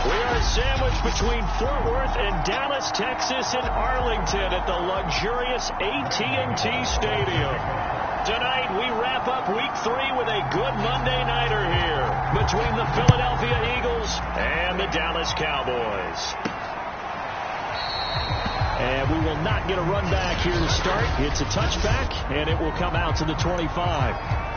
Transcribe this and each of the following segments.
We are sandwiched between Fort Worth and Dallas, Texas, and Arlington at the luxurious AT&T Stadium. Tonight, we wrap up Week 3 with a good Monday nighter here between the Philadelphia Eagles and the Dallas Cowboys. And we will not get a run back here to start. It's a touchback, and it will come out to the 25.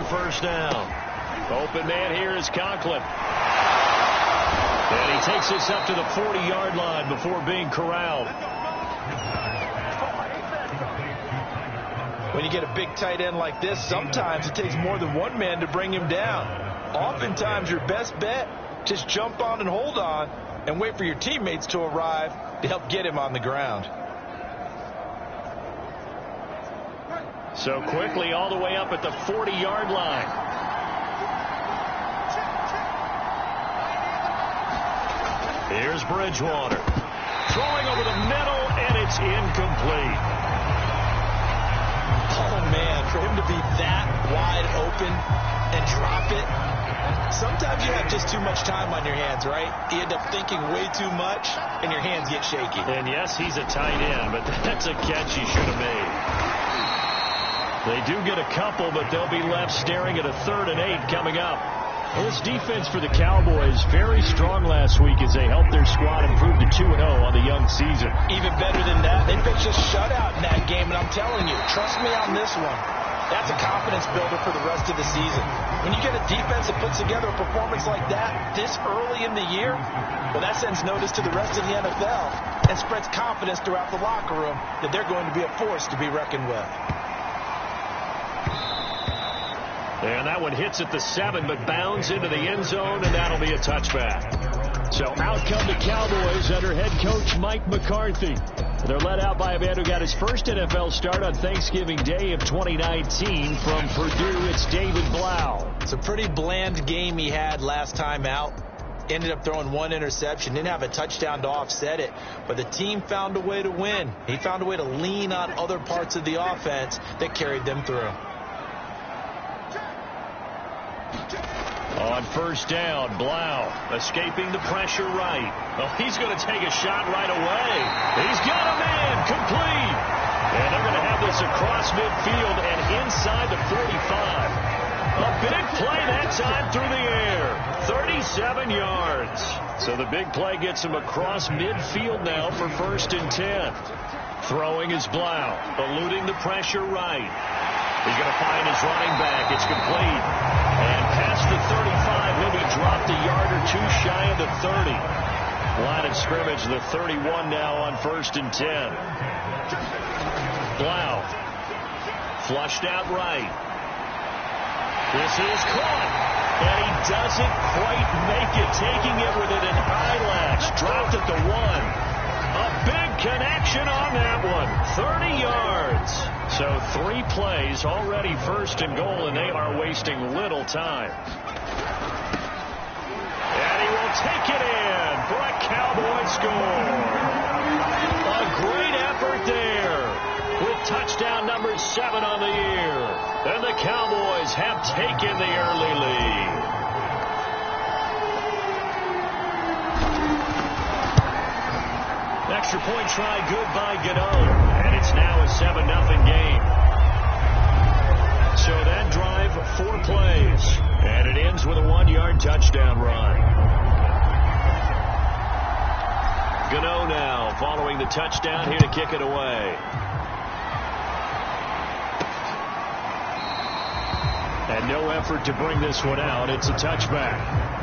First down. Open man here is Conklin. And he takes this up to the 40-yard line before being corralled. When you get a big tight end like this, sometimes it takes more than one man to bring him down. Oftentimes, your best bet, just jump on and hold on and wait for your teammates to arrive to help get him on the ground. So quickly all the way up at the 40-yard line. Here's Bridgewater. Throwing over the middle, and it's incomplete. Oh, man, for him to be that wide open and drop it. Sometimes you have just too much time on your hands, right? You end up thinking way too much, and your hands get shaky. And yes, he's a tight end, but that's a catch he should have made. They do get a couple, but they'll be left staring at a 3rd and 8 coming up. Well, this defense for the Cowboys, very strong last week as they helped their squad improve to 2-0 on the young season. Even better than that, they pitched a shutout in that game, and I'm telling you, trust me on this one. That's a confidence builder for the rest of the season. When you get a defense that puts together a performance like that this early in the year, well, that sends notice to the rest of the NFL and spreads confidence throughout the locker room that they're going to be a force to be reckoned with. And that one hits at the 7, but bounds into the end zone, and that'll be a touchback. So out come the Cowboys under head coach Mike McCarthy. They're led out by a man who got his first NFL start on Thanksgiving Day of 2019 from Purdue. It's David Blau. It's a pretty bland game he had last time out. Ended up throwing one interception. Didn't have a touchdown to offset it. But the team found a way to win. He found a way to lean on other parts of the offense that carried them through. On first down, Blau escaping the pressure right. Well, he's going to take a shot right away. He's got a man complete. And they're going to have this across midfield and inside the 45. A big play that time through the air. 37 yards. So the big play gets him across midfield now for 1st and 10. Throwing is Blau, eluding the pressure right. He's going to find his running back. It's complete. And past the 35, he'll be dropped a yard or two shy of the 30. Line of scrimmage, the 31 now on 1st and 10. Blau. Flushed out right. This is caught. And he doesn't quite make it. Taking it with an eyelash. Dropped at the 1. A big connection on that one. 30 yards. So 3 plays, already 1st and goal, and they are wasting little time. And he will take it in for a Cowboy score. A great effort there with touchdown number 7 on the year. And the Cowboys have taken the early lead. Extra point try good by Gano. And it's now a 7-0 game. So that drive, 4 plays. And it ends with a 1-yard touchdown run. Gano now following the touchdown here to kick it away. And no effort to bring this one out. It's a touchback.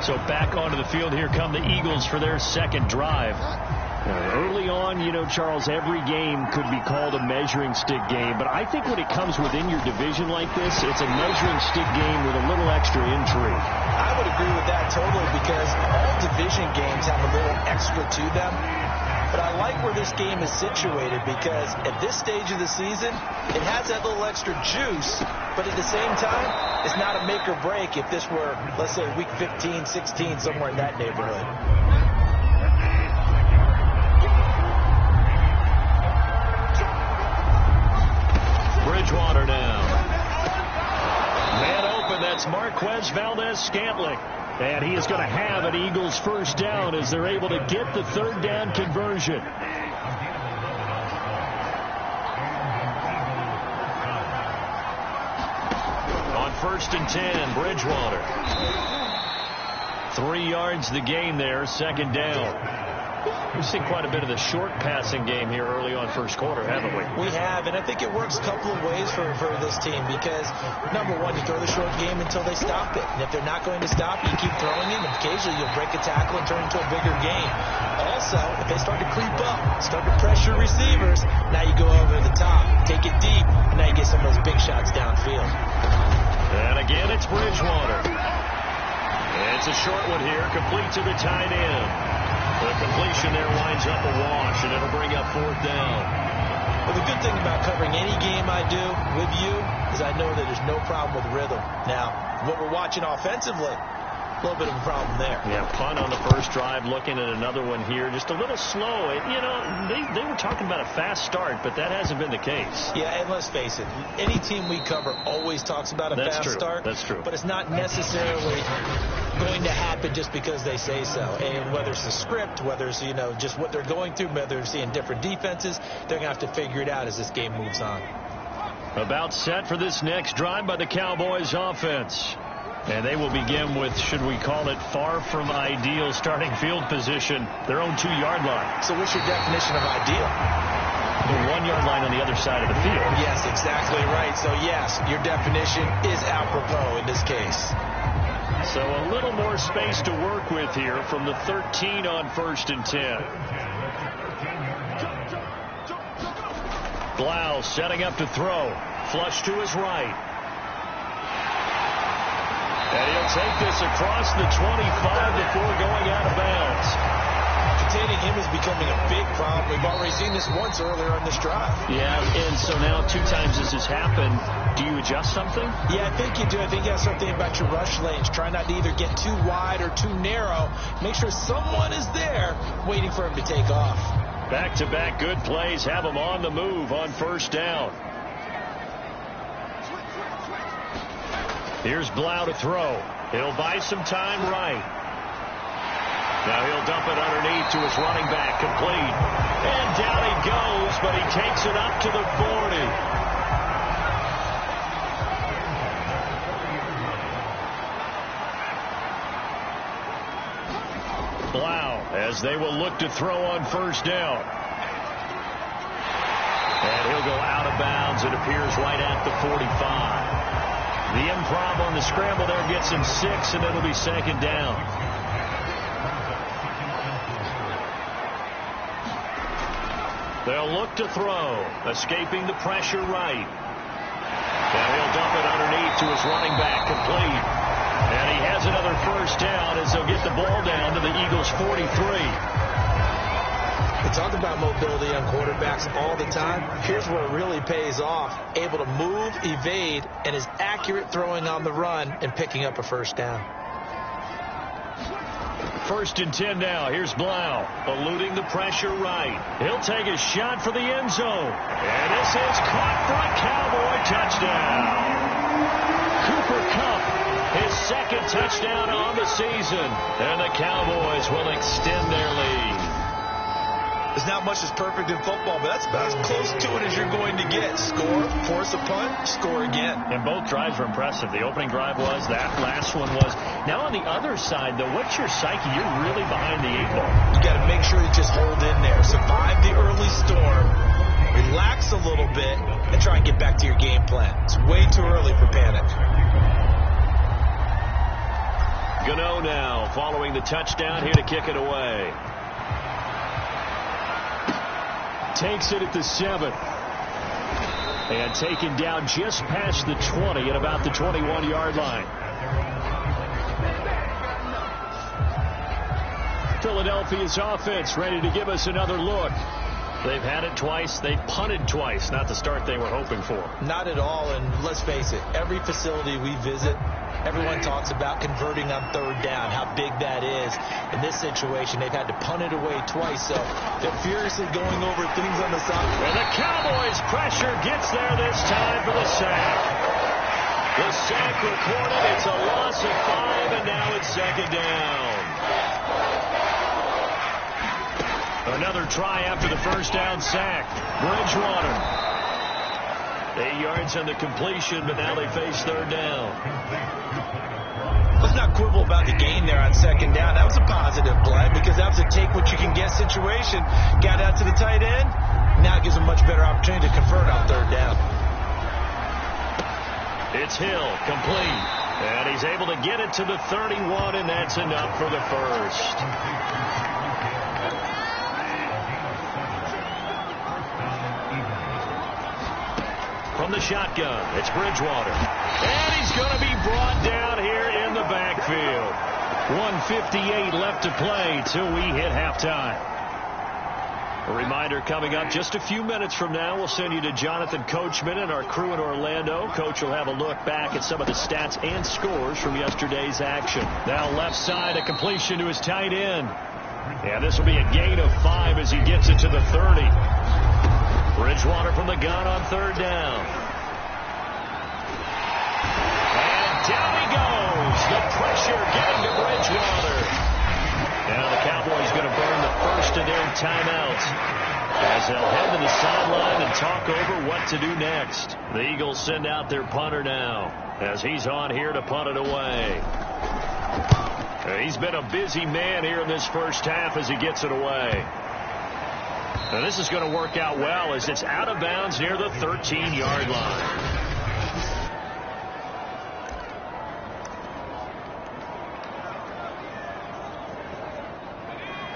So back onto the field, here come the Eagles for their 2nd drive. Early on, you know, Charles, every game could be called a measuring stick game. But I think when it comes within your division like this, it's a measuring stick game with a little extra intrigue. I would agree with that totally, because all division games have a little extra to them. like where this game is situated because at this stage of the season, it has that little extra juice, but at the same time, it's not a make or break if this were, let's say, week 15, 16, somewhere in that neighborhood. Bridgewater now. Man open, that's Marquez Valdez-Scantling. And he is going to have an Eagles first down as they're able to get the third down conversion. On 1st and 10, Bridgewater. 3 yards the gain there, second down. We've seen quite a bit of the short passing game here early on first quarter, haven't we? We have, and I think it works a couple of ways for this team because, number one, you throw the short game until they stop it. And if they're not going to stop, you keep throwing it, and occasionally you'll break a tackle and turn into a bigger game. Also, if they start to creep up, start to pressure receivers, now you go over the top, take it deep, and now you get some of those big shots downfield. And again, it's Bridgewater. It's a short one here, complete to the tight end. The completion there winds up a wash, and it'll bring up 4th down. Well, the good thing about covering any game I do with you is I know that there's no problem with rhythm. Now, what we're watching offensively, a little bit of a problem there. Yeah, punt on the first drive, looking at another one here. Just a little slow. You know, they were talking about a fast start, but that hasn't been the case. Yeah, and let's face it, any team we cover always talks about a fast start. That's true. But it's not necessarily going to happen just because they say so. And whether it's the script, whether it's, you know, just what they're going through, whether they're seeing different defenses, they're going to have to figure it out as this game moves on. About set for this next drive by the Cowboys offense. And they will begin with, should we call it, far from ideal starting field position, their own 2-yard line. So what's your definition of ideal? The 1-yard line on the other side of the field. Yes, exactly right. So, yes, your definition is apropos in this case. So a little more space to work with here from the 13 on 1st and 10. Blau setting up to throw. Flush to his right. And he'll take this across the 25 before going out of bounds. Containing him is becoming a big problem. We've already seen this once earlier on this drive. Yeah, and so now 2 times this has happened. Do you adjust something? Yeah, I think you do. I think you have something about your rush lanes. Try not to either get too wide or too narrow. Make sure someone is there waiting for him to take off. Back-to-back good plays have him on the move on 1st down. Here's Blau to throw. He'll buy some time right. Now he'll dump it underneath to his running back, complete. And down he goes, but he takes it up to the 40. Blau, as they will look to throw on 1st down. And he'll go out of bounds, it appears, right at the 45. The improv on the scramble there gets him 6, and it'll be 2nd down. They'll look to throw, escaping the pressure right. Now he'll dump it underneath to his running back, complete. And he has another 1st down as they'll get the ball down to the Eagles' 43. We talk about mobility on quarterbacks all the time. Here's where it really pays off. Able to move, evade, and is accurate throwing on the run and picking up a 1st down. 1st and 10 now. Here's Blau, eluding the pressure right. He'll take a shot for the end zone. And this is caught for a Cowboy touchdown. Cooper Kupp, his 2nd touchdown on the season. And the Cowboys will extend their lead. There's not much that's perfect in football, but that's about as close to it as you're going to get. Score, force a punt, score again. And both drives were impressive. The opening drive was, that last one was. Now on the other side, though, what's your psyche? You're really behind the 8 ball. You got to make sure you just hold in there. Survive the early storm, relax a little bit, and try and get back to your game plan. It's way too early for panic. Gano now following the touchdown here to kick it away. Takes it at the 7. And taken down just past the 20 at about the 21-yard line. Philadelphia's offense ready to give us another look. They've had it twice. They've punted twice. Not the start they were hoping for. Not at all, and let's face it, every facility we visit, everyone talks about converting on third down, how big that is. In this situation, they've had to punt it away twice, so they're furiously going over things on the side. And the Cowboys' pressure gets there this time for the sack. The sack recorded. It's a loss of 5, and now it's second down. Another try after the first down sack. Bridgewater. 8 yards on the completion, but now they face third down. Let's not quibble about the gain there on second down. That was a positive play because that was a take-what-you-can-get situation. Got out to the tight end. Now it gives them a much better opportunity to convert on third down. It's Hill, complete. And he's able to get it to the 31, and that's enough for the first. From the shotgun, it's Bridgewater. And he's going to be brought down here in the backfield. 1:58 left to play till we hit halftime. A reminder coming up just a few minutes from now. We'll send you to Jonathan Coachman and our crew in Orlando. Coach will have a look back at some of the stats and scores from yesterday's action. Now left side, a completion to his tight end. And this will be a gain of 5 as he gets it to the 30. Bridgewater from the gun on third down. And down he goes. The pressure getting to Bridgewater. Now the Cowboys going to burn the first of their timeouts as they'll head to the sideline and talk over what to do next. The Eagles send out their punter now as he's on here to punt it away. He's been a busy man here in this first half as he gets it away. Now this is going to work out well as it's out of bounds near the 13-yard line.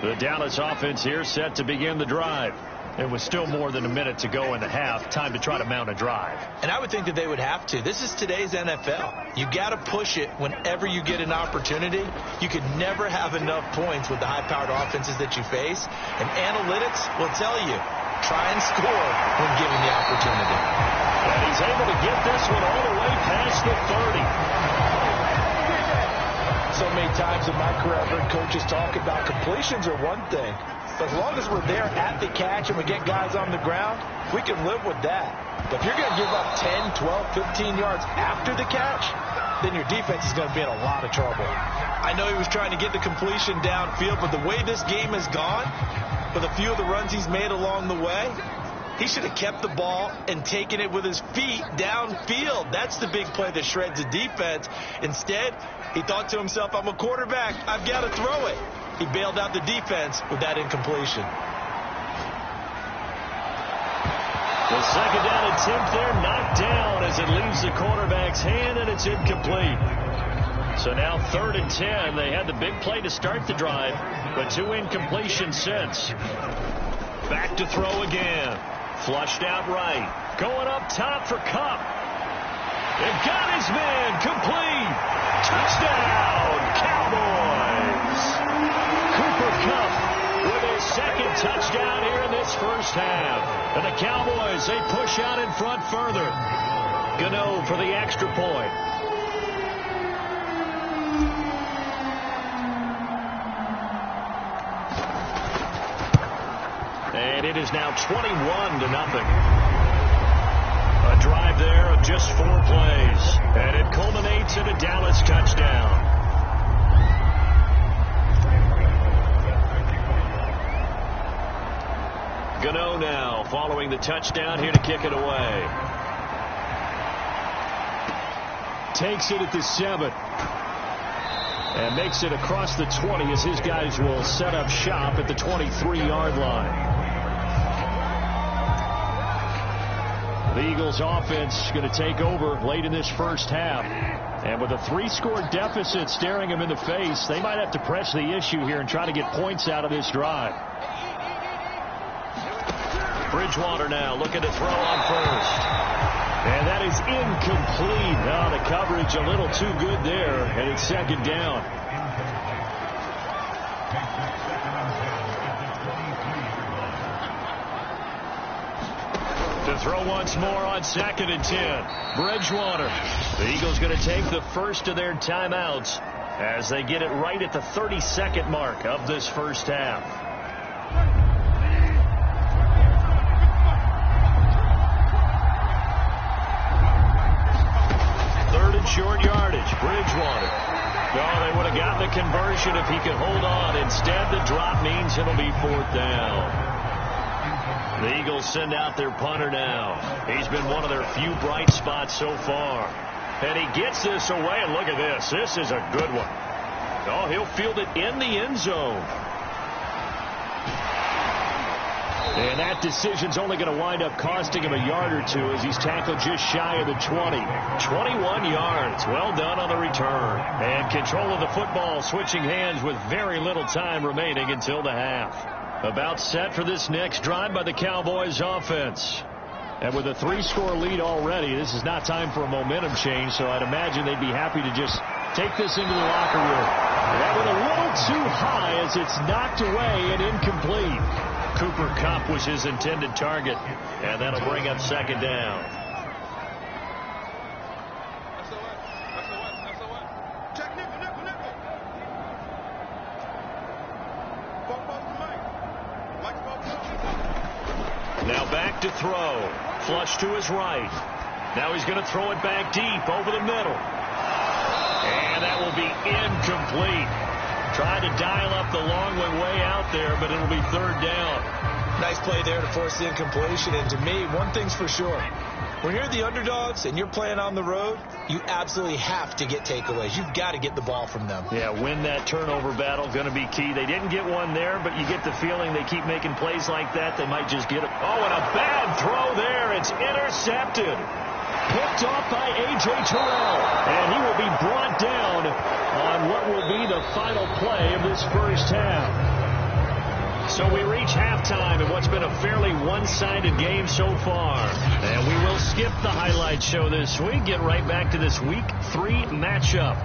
The Dallas offense here set to begin the drive. It was still more than a minute to go in the half. Time to try to mount a drive. And I would think that they would have to. This is today's NFL. You got to push it whenever you get an opportunity. You could never have enough points with the high-powered offenses that you face. And analytics will tell you, try and score when given the opportunity. And he's able to get this one all the way past the 30. So many times in my career, I've heard coaches talk about completions are one thing. But as long as we're there at the catch and we get guys on the ground, we can live with that. But if you're going to give up 10, 12, 15 yards after the catch, then your defense is going to be in a lot of trouble. I know he was trying to get the completion downfield, but the way this game has gone, with a few of the runs he's made along the way, he should have kept the ball and taken it with his feet downfield. That's the big play that shreds the defense. Instead, he thought to himself, I'm a quarterback. I've got to throw it. He bailed out the defense with that incompletion. The second down attempt there knocked down as it leaves the quarterback's hand, and it's incomplete. So now 3rd and 10. They had the big play to start the drive, but 2 incompletions since. Back to throw again. Flushed out right. Going up top for Kupp. They've got his man. Complete. Touchdown, Cowboys. Cooper Kupp with his second touchdown here in this first half. And the Cowboys, they push out in front further. Gano for the extra point. And it is now 21-0. A drive there of just 4 plays. And it culminates in a Dallas touchdown. Gano now following the touchdown here to kick it away. Takes it at the 7. And makes it across the 20 as his guys will set up shop at the 23-yard line. The Eagles offense going to take over late in this first half. And with a 3-score deficit staring them in the face, they might have to press the issue here and try to get points out of this drive. Bridgewater now looking to throw on first. And that is incomplete. Now the coverage a little too good there, and it's second down. To throw once more on 2nd and 10. Bridgewater. The Eagles going to take the first of their timeouts as they get it right at the 32nd mark of this first half. 3rd and short yardage. Bridgewater. Oh, they would have gotten the conversion if he could hold on. Instead, the drop means it'll be 4th down. The Eagles send out their punter now. He's been one of their few bright spots so far. And he gets this away, and look at this. This is a good one. Oh, he'll field it in the end zone. And that decision's only going to wind up costing him a yard or two as he's tackled just shy of the 20. 21 yards. Well done on the return. And control of the football switching hands with very little time remaining until the half. About set for this next drive by the Cowboys offense. And with a 3-score lead already, this is not time for a momentum change, so I'd imagine they'd be happy to just take this into the locker room. That went a little too high as it's knocked away and incomplete. Cooper Kupp was his intended target, and that'll bring up 2nd down. Now back to throw. Flush to his right. Now he's going to throw it back deep over the middle. And that will be incomplete. Tried to dial up the long one way out there, but it'll be 3rd down. Nice play there to force the incompletion. And to me, one thing's for sure. When you're the underdogs and you're playing on the road, you absolutely have to get takeaways. You've got to get the ball from them. Yeah, win that turnover battle, going to be key. They didn't get one there, but you get the feeling they keep making plays like that, they might just get it. Oh, and a bad throw there. It's intercepted. Picked off by A.J. Terrell. And he will be brought down on what will be the final play of this first half. So we reach halftime in what's been a fairly one-sided game so far. And we will skip the highlight show this week. Get right back to this Week 3 matchup.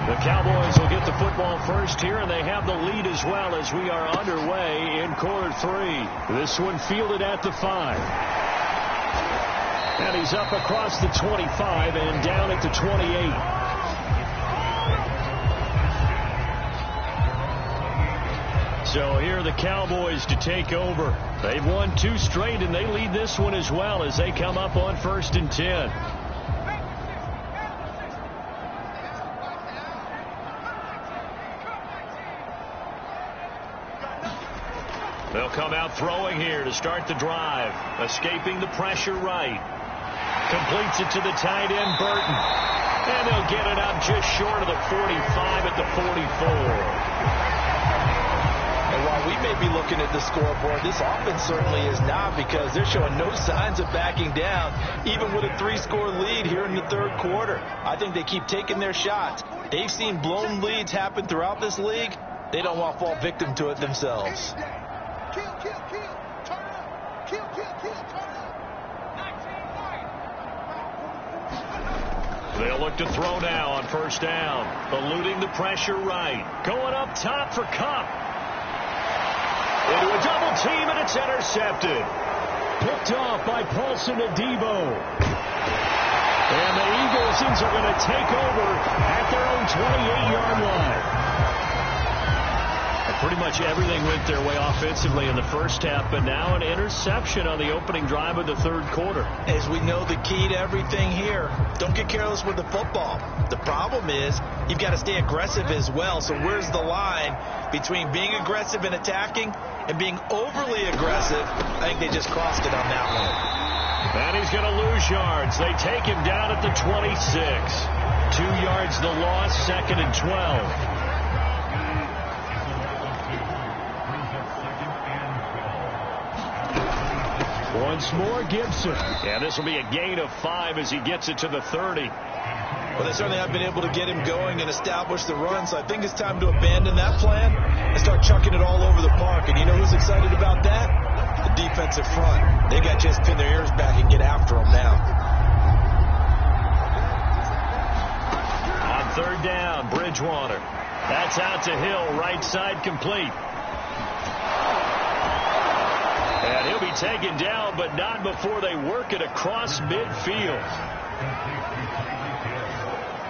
The Cowboys will get the football first here, and they have the lead as well as we are underway in quarter 3. This one fielded at the 5. And he's up across the 25 and down at the 28. So here are the Cowboys to take over. They've won 2 straight, and they lead this one as well as they come up on 1st and 10. They'll come out throwing here to start the drive. Escaping the pressure right. Completes it to the tight end, Burton. And they'll get it up just short of the 45 at the 44. And while we may be looking at the scoreboard, this offense certainly is not, because they're showing no signs of backing down, even with a 3-score lead here in the 3rd quarter. I think they keep taking their shots. They've seen blown leads happen throughout this league. They don't want to fall victim to it themselves. They'll look to throw now on 1st down. Eluding the pressure right. Going up top for Kupp. Into a double team, and it's intercepted. Picked off by Paulson Adebo. And the Eagles are going to take over at their own 28-yard line. Pretty much everything went their way offensively in the first half, but now an interception on the opening drive of the 3rd quarter. As we know, the key to everything here, don't get careless with the football. The problem is you've got to stay aggressive as well. So where's the line between being aggressive and attacking and being overly aggressive? I think they just crossed it on that one. And he's going to lose yards. They take him down at the 26. 2 yards the loss, 2nd and 12. Once more, Gibson. And this will be a gain of 5 as he gets it to the 30. Well, they certainly have been able to get him going and establish the run, so I think it's time to abandon that plan and start chucking it all over the park. And you know who's excited about that? The defensive front. They got just pin their ears back and get after him now. On 3rd down, Bridgewater. That's out to Hill, right side complete. And he'll be taken down, but not before they work it across midfield.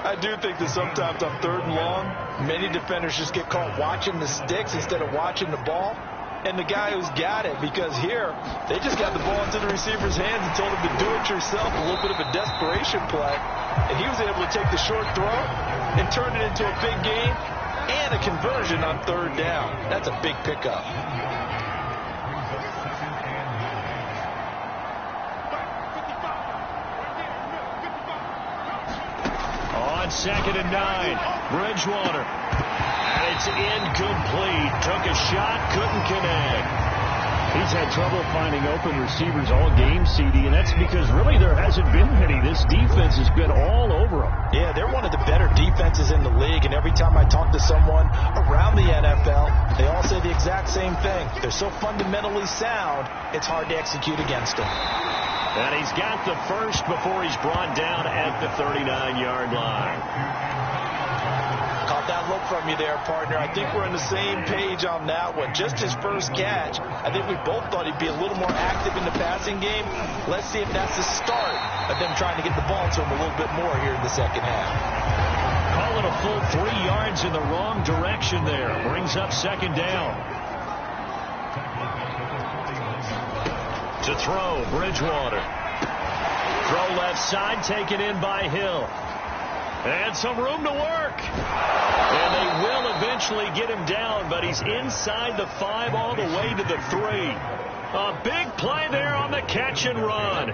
I do think that sometimes on 3rd and long, many defenders just get caught watching the sticks instead of watching the ball. And the guy who's got it, because here, they just got the ball into the receiver's hands and told him to do it yourself, a little bit of a desperation play. And he was able to take the short throw and turn it into a big gain and a conversion on 3rd down. That's a big pickup. On 2nd and 9, Bridgewater. And it's incomplete. Took a shot, couldn't connect. He's had trouble finding open receivers all game, CD, and that's because really there hasn't been many. This defense has been all over him. Yeah, they're one of the better defenses in the league, and every time I talk to someone around the NFL, they all say the exact same thing. They're so fundamentally sound, it's hard to execute against them. And he's got the first before he's brought down at the 39-yard line. Caught that look from you there, partner. I think we're on the same page on that one. Just his first catch. I think we both thought he'd be a little more active in the passing game. Let's see if that's the start of them trying to get the ball to him a little bit more here in the second half. Call it a full 3 yards in the wrong direction there. Brings up 2nd down. To throw, Bridgewater. Throw left side, taken in by Hill. And some room to work. And they will eventually get him down, but he's inside the 5 all the way to the 3. A big play there on the catch and run.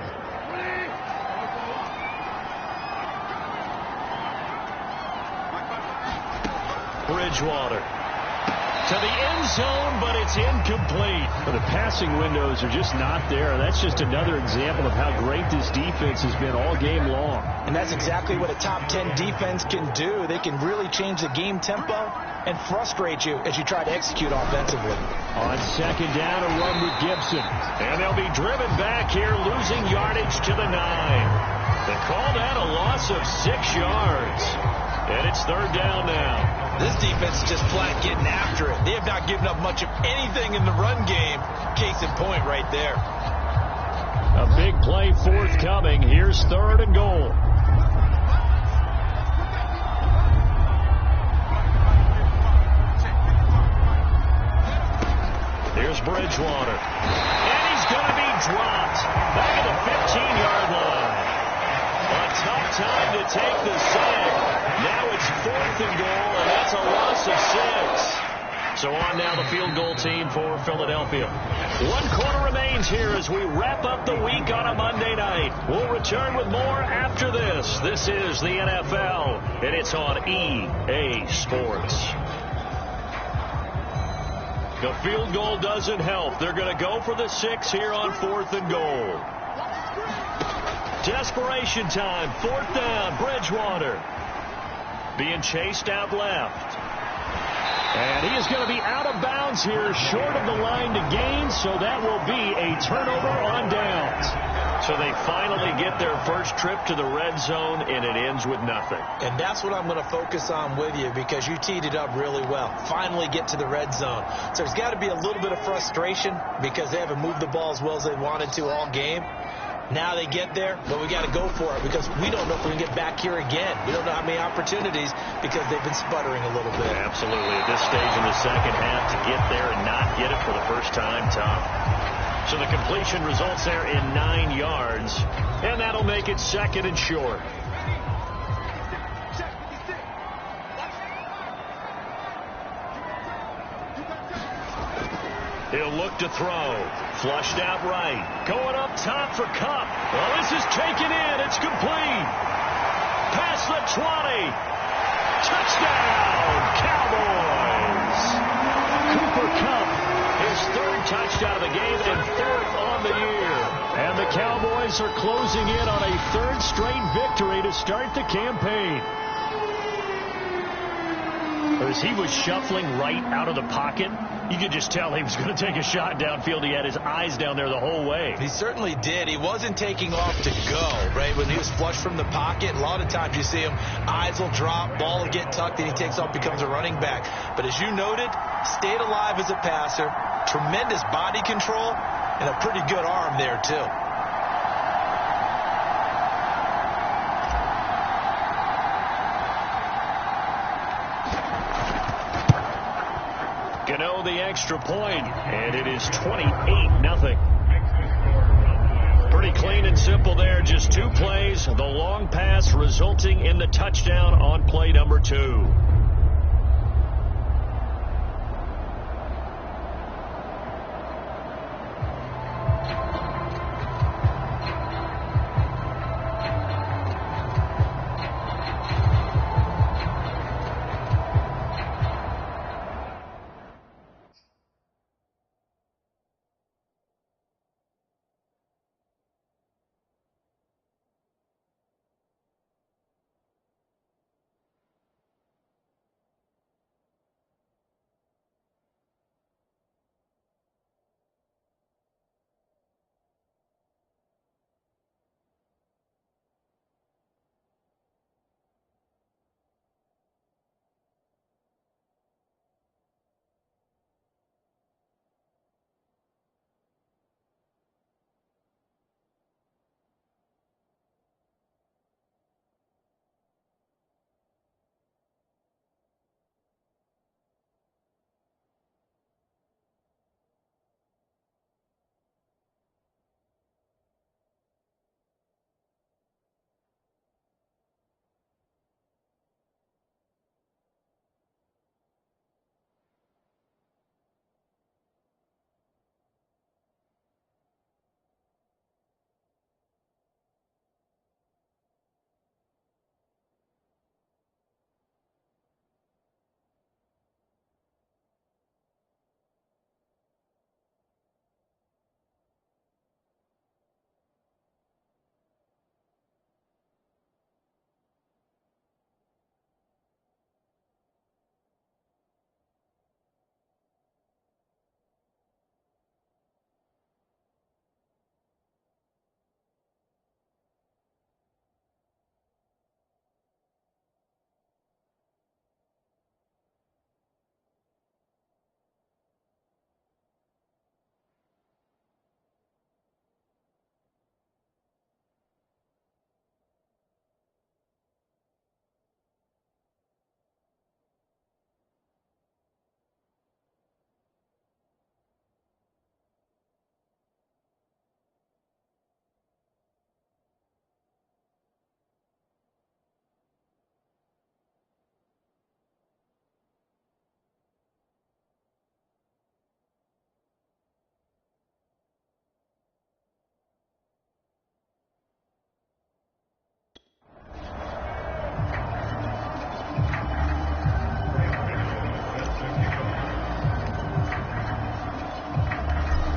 Bridgewater. To the end zone, but it's incomplete. But the passing windows are just not there. That's just another example of how great this defense has been all game long. And that's exactly what a top 10 defense can do. They can really change the game tempo and frustrate you as you try to execute offensively. On 2nd down, a run with Gibson. And they'll be driven back here, losing yardage to the 9. They call that a loss of 6 yards. And it's 3rd down now. This defense is just flat getting after it. They have not given up much of anything in the run game. Case in point right there. A big play forthcoming. Here's 3rd and goal. Here's Bridgewater. And he's going to be dropped back at the 15-yard line. A tough time to take the sack. Now it's 4th and goal, and that's a loss of 6. So on now the field goal team for Philadelphia. 1 quarter remains here as we wrap up the week on a Monday night. We'll return with more after this. This is the NFL, and it's on EA Sports. The field goal doesn't help. They're going to go for the 6 here on 4th and goal. Desperation time. 4th down. Bridgewater. Being chased out left. And he is going to be out of bounds here, short of the line to gain, so that will be a turnover on downs. So they finally get their first trip to the red zone, and it ends with nothing. And that's what I'm going to focus on with you, because you teed it up really well. Finally get to the red zone. So there's got to be a little bit of frustration because they haven't moved the ball as well as they wanted to all game. Now they get there, but we got to go for it because we don't know if we can get back here again. We don't know how many opportunities because they've been sputtering a little bit. Absolutely. At this stage in the second half, to get there and not get it for the first time, tough. So the completion results there in 9 yards, and that'll make it 2nd and short. He'll look to throw. Flushed out right. Going up top for Kupp. Well, this is taken in. It's complete. Past the 20. Touchdown, Cowboys. Cooper Kupp, his 3rd touchdown of the game and 4th on the year. And the Cowboys are closing in on a 3rd straight victory to start the campaign. As he was shuffling right out of the pocket, you could just tell he was going to take a shot downfield. He had his eyes down there the whole way. He certainly did. He wasn't taking off to go, right? When he was flushed from the pocket, a lot of times you see him, eyes will drop, ball will get tucked, and he takes off, becomes a running back. But as you noted, stayed alive as a passer, tremendous body control, And a pretty good arm there, too. Gano the extra point, and it is 28-0. Pretty clean and simple there. Just 2 plays. The long pass resulting in the touchdown on play number 2.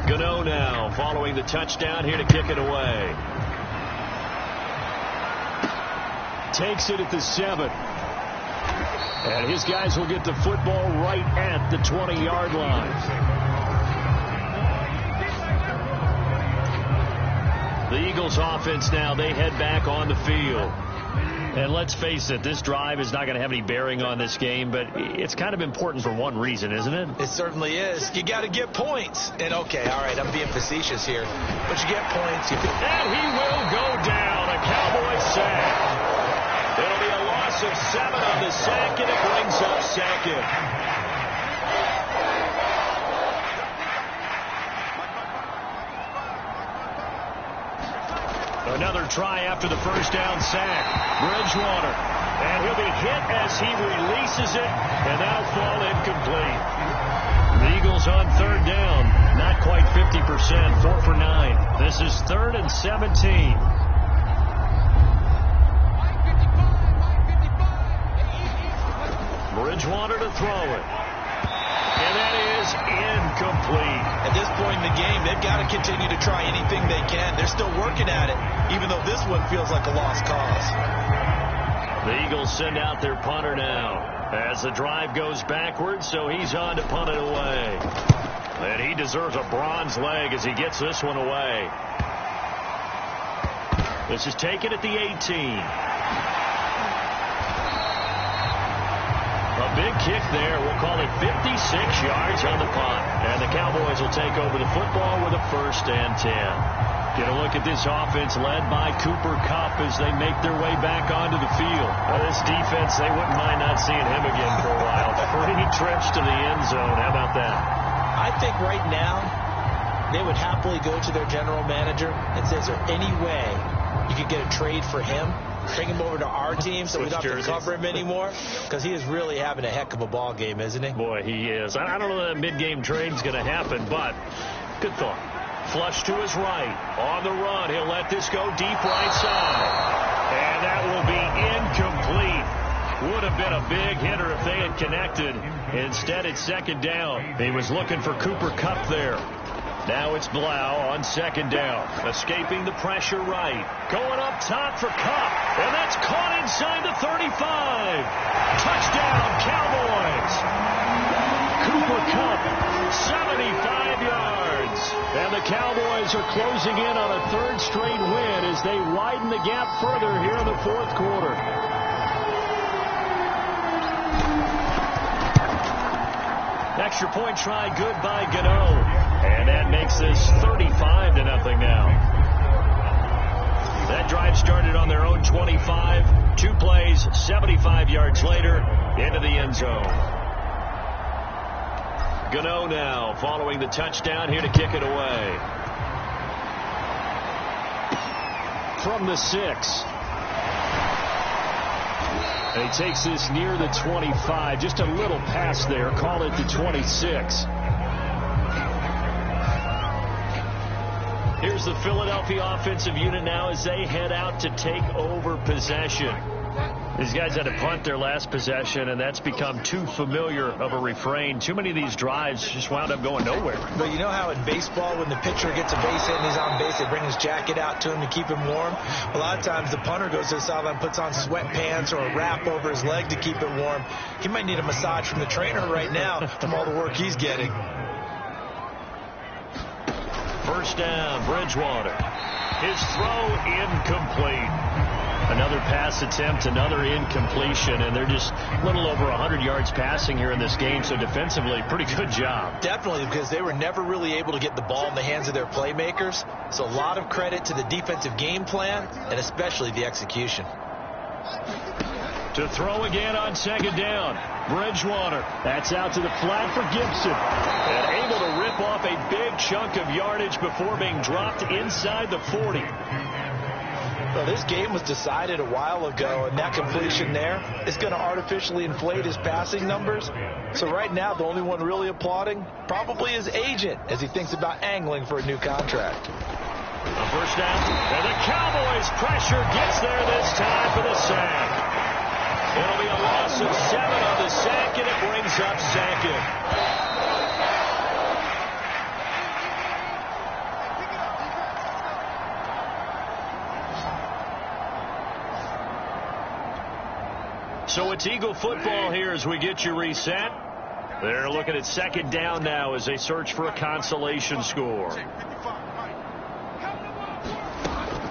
Gano now following the touchdown here to kick it away. Takes it at the 7. And his guys will get the football right at the 20-yard line. The Eagles offense now, they head back on the field. And let's face it, this drive is not going to have any bearing on this game, but it's kind of important for one reason, isn't it? It certainly is. You got to get points. And, okay, all right, I'm being facetious here, but you get points. And he will go down, a Cowboy sack. It'll be a loss of 7 on the sack, and it brings up second. Another try after the first down sack. Bridgewater. And he'll be hit as he releases it, and that'll fall incomplete. The Eagles on 3rd down. Not quite 50%. 4 for 9. This is 3rd and 17. Bridgewater to throw it. And that is incomplete. At this point in the game, they've got to continue to try anything they can. They're still working at it, even though this one feels like a lost cause. The Eagles send out their punter now as the drive goes backwards, so he's on to punt it away. And he deserves a bronze leg as he gets this one away. This is taken at the 18. A big kick there. We'll call it 56 yards on the punt. And the Cowboys will take over the football with a 1st and 10. Get a look at this offense led by Cooper Kupp as they make their way back onto the field. Well, this defense, they wouldn't mind not seeing him again for a while. 3 trips to the end zone. How about that? I think right now they would happily go to their general manager and say, is there any way you could get a trade for him? Bring him over to our team so we don't have to cover him anymore? Because he is really having a heck of a ball game, isn't he? Boy, he is. I don't know that mid-game trade's going to happen, but good thought. Flush to his right. On the run. He'll let this go deep right side. And that will be incomplete. Would have been a big hitter if they had connected. Instead, it's 2nd down. He was looking for Cooper Kupp there. Now it's Blau on 2nd down. Escaping the pressure right. Going up top for Kupp. And that's caught inside the 35. Touchdown, Cowboys. Cooper Kupp, 75 yards. And the Cowboys are closing in on a 3rd straight win as they widen the gap further here in the 4th quarter. Extra point try good by Gano. And that makes this 35-0 now. That drive started on their own 25. 2 plays, 75 yards later, into the end zone. Gano now following the touchdown here to kick it away. From the 6. And he takes this near the 25. Just a little pass there. Call it the 26. Here's the Philadelphia offensive unit now as they head out to take over possession. These guys had to punt their last possession, and that's become too familiar of a refrain. Too many of these drives just wound up going nowhere. But you know how in baseball, when the pitcher gets a base hit and he's on base, they bring his jacket out to him to keep him warm? A lot of times the punter goes to the sideline, puts on sweatpants or a wrap over his leg to keep it warm. He might need a massage from the trainer right now from all the work he's getting. 1st down, Bridgewater. His throw incomplete. Another pass attempt, another incompletion, and they're just a little over 100 yards passing here in this game, so defensively, pretty good job. Definitely, because they were never really able to get the ball in the hands of their playmakers, so a lot of credit to the defensive game plan, and especially the execution. To throw again on 2nd down, Bridgewater. That's out to the flat for Gibson. And able to rip off a big chunk of yardage before being dropped inside the 40. Well, this game was decided a while ago, and that completion there is going to artificially inflate his passing numbers. So right now, the only one really applauding probably his agent as he thinks about angling for a new contract. A 1st down, and the Cowboys' pressure gets there this time for the sack. It'll be a loss of 7 on the sack, and it brings up 2nd. So it's Eagle football here as we get you reset. They're looking at 2nd down now as they search for a consolation score.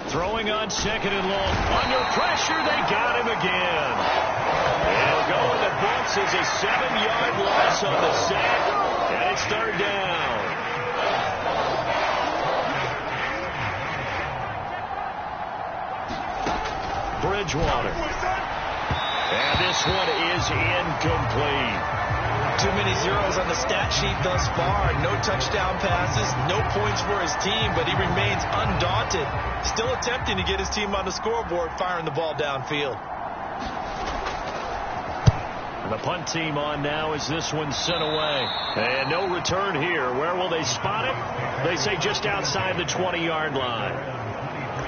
Throwing on 2nd and long. Under pressure, they got him again. They'll go in the books as a 7-yard loss on the sack, and it's 3rd down. Bridgewater. And this one is incomplete. Too many zeros on the stat sheet thus far. No touchdown passes, no points for his team, but he remains undaunted. Still attempting to get his team on the scoreboard, firing the ball downfield. And the punt team on now as this one's sent away. And no return here. Where will they spot it? They say just outside the 20-yard line.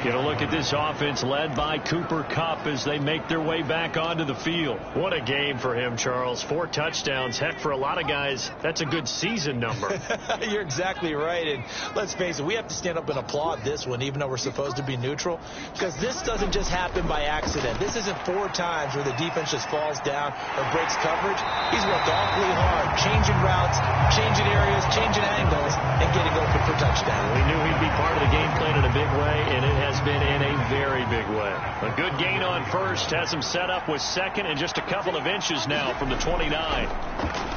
Get a look at this offense led by Cooper Kupp as they make their way back onto the field. What a game for him, Charles. 4 touchdowns. Heck, for a lot of guys, that's a good season number. You're exactly right. And let's face it, we have to stand up and applaud this one, even though we're supposed to be neutral, because this doesn't just happen by accident. This isn't 4 times where the defense just falls down or breaks coverage. He's worked awfully hard, changing routes, changing areas, changing angles, and getting open for touchdown. We knew he'd be part of the game plan in a big way, and it has has been in a very big way. A good gain on first has him set up with second and just a couple of inches now from the 29.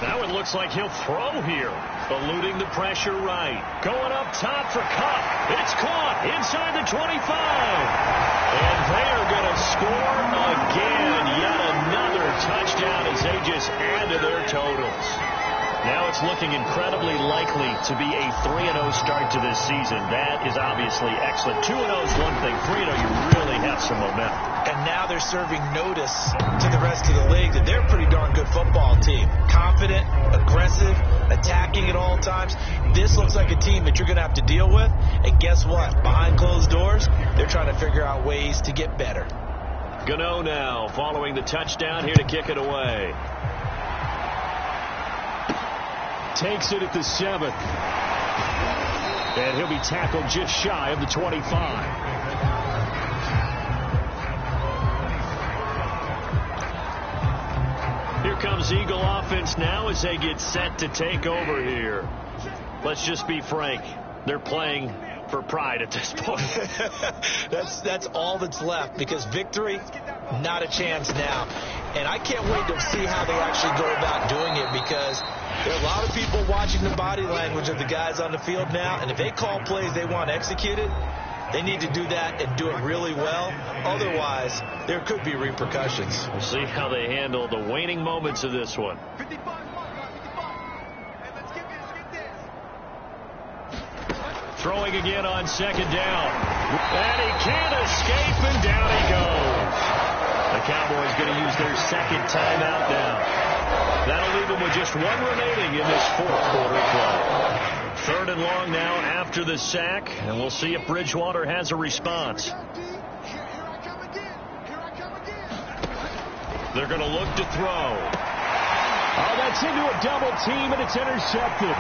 Now it looks like he'll throw here. Eluding the pressure right. Going up top for Cup. It's caught inside the 25. And they are going to score again. Yet another touchdown as they just add to their totals. Now it's looking incredibly likely to be a 3-0 start to this season. That is obviously excellent. 2-0 is one thing. 3-0, you really have some momentum. And now they're serving notice to the rest of the league that they're a pretty darn good football team. Confident, aggressive, attacking at all times. This looks like a team that you're going to have to deal with. And guess what? Behind closed doors, they're trying to figure out ways to get better. Gano now following the touchdown here to kick it away. Takes it at the 7th. And he'll be tackled just shy of the 25. Here comes Eagle offense now as they get set to take over here. Let's just be frank. They're playing for pride at this point. That's all that's left, because victory, not a chance now. And I can't wait to see how they actually go about doing it, because there are a lot of people watching the body language of the guys on the field now, and if they call plays they want executed, they need to do that and do it really well. Otherwise, there could be repercussions. We'll see how they handle the waning moments of this one. Throwing again on second down. And he can't escape, and down he goes. The Cowboys going to use their second timeout now. That'll leave them with just one remaining in this fourth quarter play. 3rd and long now after the sack, and we'll see if Bridgewater has a response. They're going to look to throw. Oh, that's into a double team, and it's intercepted.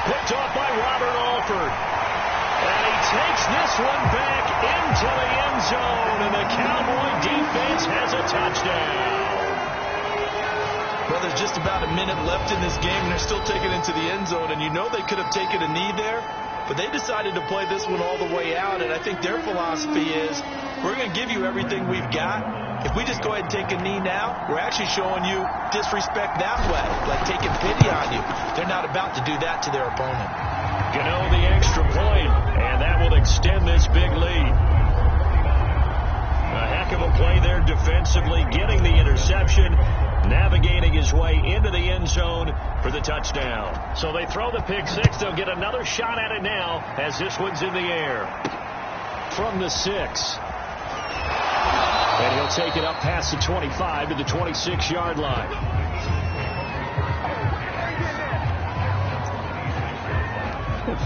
Picked off by Robert Alford. And he takes this one back into the end zone, and the Cowboy defense has a touchdown. Well, there's just about a minute left in this game, and they're still taking it into the end zone. And you know they could have taken a knee there, but they decided to play this one all the way out. And I think their philosophy is, we're going to give you everything we've got. If we just go ahead and take a knee now, we're actually showing you disrespect that way, like taking pity on you. They're not about to do that to their opponent. Gano the extra point, and that will extend this big lead. A heck of a play there defensively, getting the interception, navigating his way into the end zone for the touchdown. So they throw the pick six. They'll get another shot at it now as this one's in the air. From the 6. And he'll take it up past the 25 to the 26-yard line.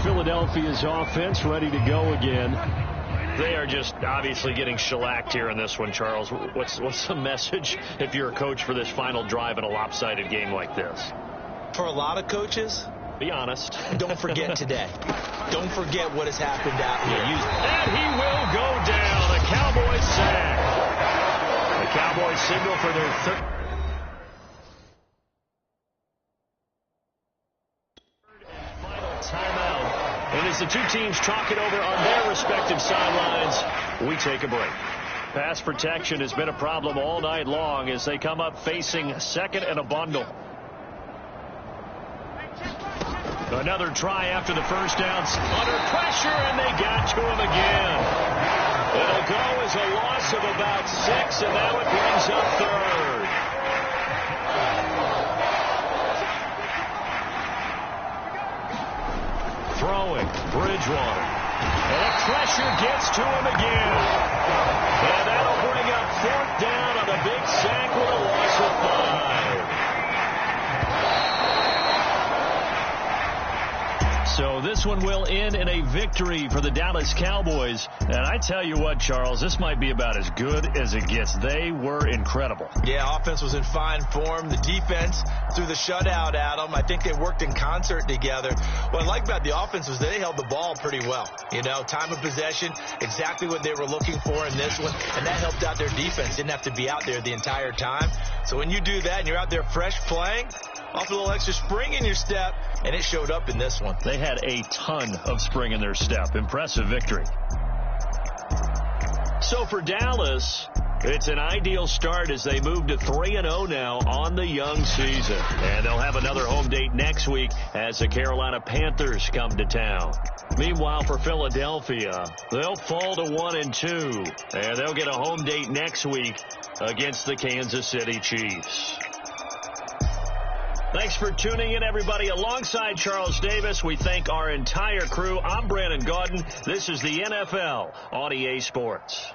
Philadelphia's offense ready to go again. They are just obviously getting shellacked here in this one, Charles. What's the message if you're a coach for this final drive in a lopsided game like this? For a lot of coaches, be honest. Don't forget today. Don't forget what has happened out here. And he will go down. The Cowboys sack. The Cowboys signal for their third and final timeout. And as the two teams talk it over on their respective sidelines, we take a break. Pass protection has been a problem all night long as they come up facing second and a bundle. Another try after the first down. Under pressure, and they got to him again. It'll go as a loss of about 6, and now it brings up third. Throwing, Bridgewater. And the pressure gets to him again. And that'll bring up 4th down on the big sack with a loss of 5. So this one will end in a victory for the Dallas Cowboys. And I tell you what, Charles, this might be about as good as it gets. They were incredible. Yeah, offense was in fine form. The defense threw the shutout at them. I think they worked in concert together. What I like about the offense was they held the ball pretty well. You know, time of possession, exactly what they were looking for in this one. And that helped out their defense. Didn't have to be out there the entire time. So when you do that and you're out there fresh playing, off a little extra spring in your step, and it showed up in this one. They had a ton of spring in their step. Impressive victory. So for Dallas, it's an ideal start as they move to 3-0 now on the young season. And they'll have another home date next week as the Carolina Panthers come to town. Meanwhile, for Philadelphia, they'll fall to 1-2. And they'll get a home date next week against the Kansas City Chiefs. Thanks for tuning in, everybody. Alongside Charles Davis, we thank our entire crew. I'm Brandon Gaudin. This is the NFL on EA Sports.